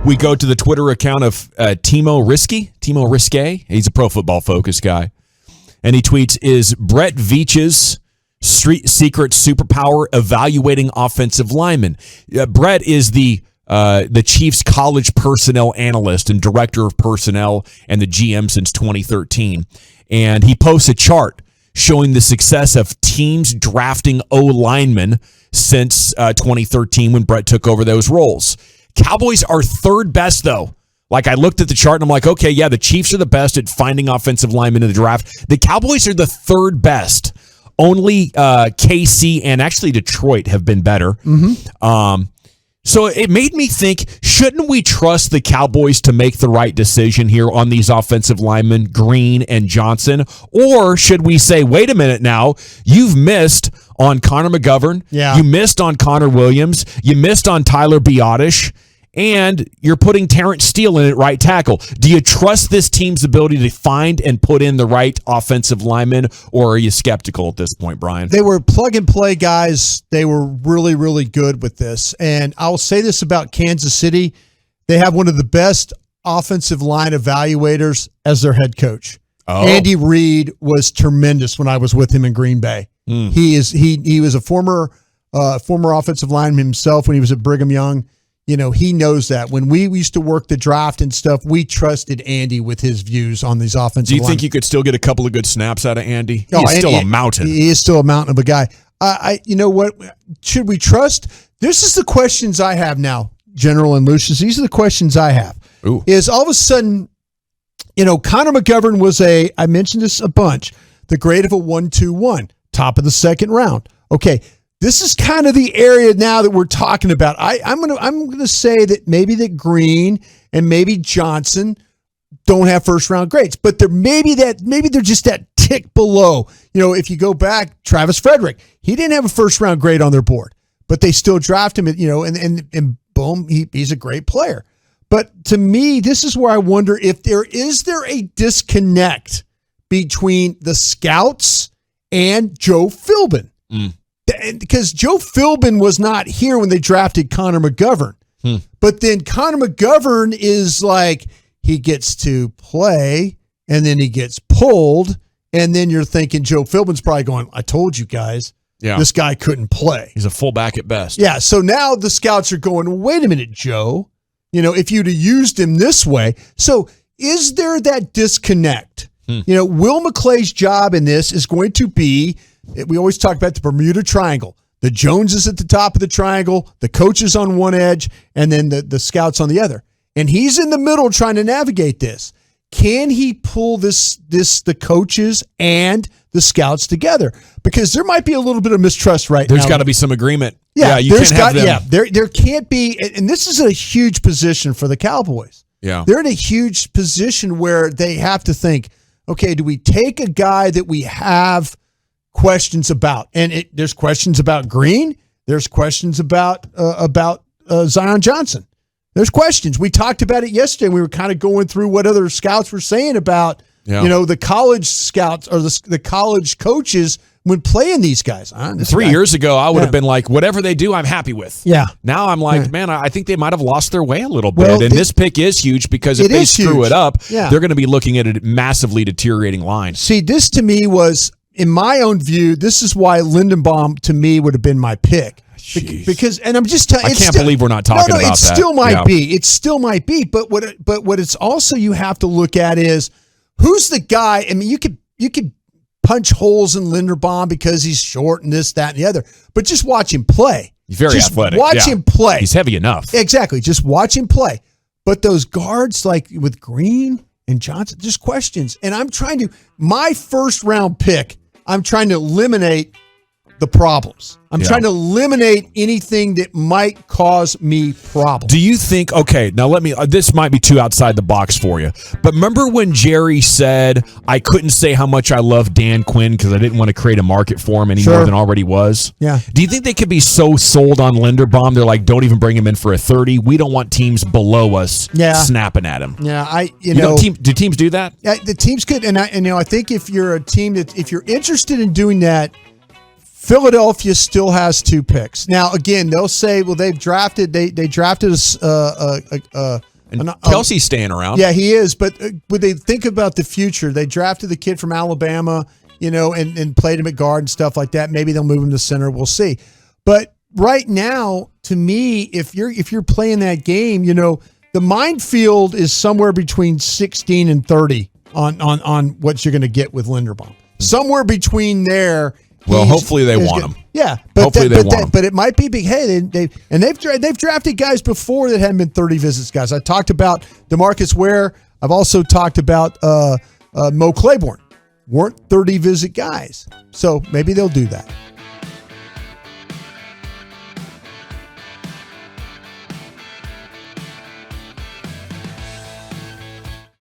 We go to the Twitter account of Timo Risque. He's a Pro Football Focus guy. And he tweets, is Brett Veach's street secret superpower evaluating offensive linemen? Brett is the Chiefs college personnel analyst and director of personnel and the GM since 2013. And he posts a chart showing the success of teams drafting O-linemen since 2013 when Brett took over those roles. Cowboys are third best, though. Like, I looked at the chart and I'm like, okay, yeah, the Chiefs are the best at finding offensive linemen in the draft. The Cowboys are the third best. Only KC and actually Detroit have been better. Mm-hmm. So it made me think, shouldn't we trust the Cowboys to make the right decision here on these offensive linemen, Green and Johnson? Or should we say, wait a minute now, you've missed on Connor McGovern, you missed on Connor Williams, you missed on Tyler Biotish, and you're putting Terrence Steele in at right tackle. Do you trust this team's ability to find and put in the right offensive linemen, or are you skeptical at this point, Brian? They were plug-and-play guys. They were really, really good with this. And I'll say this about Kansas City. They have one of the best offensive line evaluators as their head coach. Oh. Andy Reid was tremendous when I was with him in Green Bay. He was a former offensive lineman himself when he was at Brigham Young. You know, he knows that. When we used to work the draft and stuff, we trusted Andy with his views on these offensive linemen. Do you think you could still get a couple of good snaps out of Andy? He's still a mountain. He is still a mountain of a guy. You know what? Should we trust? This is the questions I have now, General and Lucius. These are the questions I have. Ooh. Is all of a sudden, you know, Connor McGovern was I mentioned this a bunch, the grade of a 1-2-1, top of the second round. Okay. This is kind of the area now that we're talking about. I'm gonna say that maybe that Green and maybe Johnson don't have first round grades, but maybe they're just that tick below. You know, if you go back, Travis Frederick, he didn't have a first round grade on their board, but they still draft him. You know, and boom, he's a great player. But to me, this is where I wonder if there is a disconnect between the scouts and Joe Philbin. Because Joe Philbin was not here when they drafted Connor McGovern. But then Connor McGovern is like, he gets to play, and then he gets pulled, and then you're thinking Joe Philbin's probably going, I told you guys, this guy couldn't play. He's a fullback at best. Yeah, so now the scouts are going, wait a minute, Joe. You know, if you'd have used him this way. So is there that disconnect? You know, Will McClay's job in this is going to be, we always talk about the Bermuda Triangle. The Joneses at the top of the triangle, the coaches on one edge, and then the scouts on the other. And he's in the middle trying to navigate this. Can he pull the coaches and the scouts together? Because there might be a little bit of mistrust right now. There's got to be some agreement. You can't have them. Yeah, there can't be, and this is a huge position for the Cowboys. Yeah. They're in a huge position where they have to think, okay, do we take a guy that we have questions about? And there's questions about Green. There's questions about Zion Johnson. There's questions. We talked about it yesterday. We were kind of going through what other scouts were saying about, you know, the college scouts or the college coaches when playing these guys. 3 years ago, I would have been like, whatever they do, I'm happy with. Yeah. Now I'm like, man, I think they might have lost their way a little bit. Well, and this pick is huge because if they screw it up, they're going to be looking at a massively deteriorating line. See, this to me was, in my own view, this is why Lindenbaum to me would have been my pick. Jeez. Because, and I'm just telling you, I can't believe we're not talking about that. It still might be. It still might be. But what it's also you have to look at is who's the guy. I mean, you could punch holes in Linderbaum because he's short and this, that, and the other. But just watch him play. He's very athletic. Watch him play. He's heavy enough. Exactly. Just watch him play. But those guards, like with Green and Johnson, just questions. And my first round pick, I'm trying to eliminate the problems. I'm trying to eliminate anything that might cause me problems. Do you think, okay, now this might be too outside the box for you, but remember when Jerry said, I couldn't say how much I love Dan Quinn because I didn't want to create a market for him any more than already was? Yeah. Do you think they could be so sold on Linderbaum, they're like, don't even bring him in for a 30. We don't want teams below us snapping at him. Yeah, do teams do that? Yeah, the teams could, and I think if you're a team if you're interested in doing that, Philadelphia still has 2 picks. Now, again, they'll say, well, they drafted a And Kelsey's staying around. Yeah, he is. But would they think about the future? They drafted the kid from Alabama, and played him at guard and stuff like that. Maybe they'll move him to center. We'll see. But right now, to me, if you're playing that game, the minefield is somewhere between 16 and 30 on what you're going to get with Linderbaum. Somewhere between there. Well, hopefully they want him. Yeah, but hopefully they want him. But it might be big. Hey, they've drafted guys before that hadn't been 30 visits guys. I talked about DeMarcus Ware. I've also talked about Mo Claiborne. Weren't 30 visit guys, so maybe they'll do that.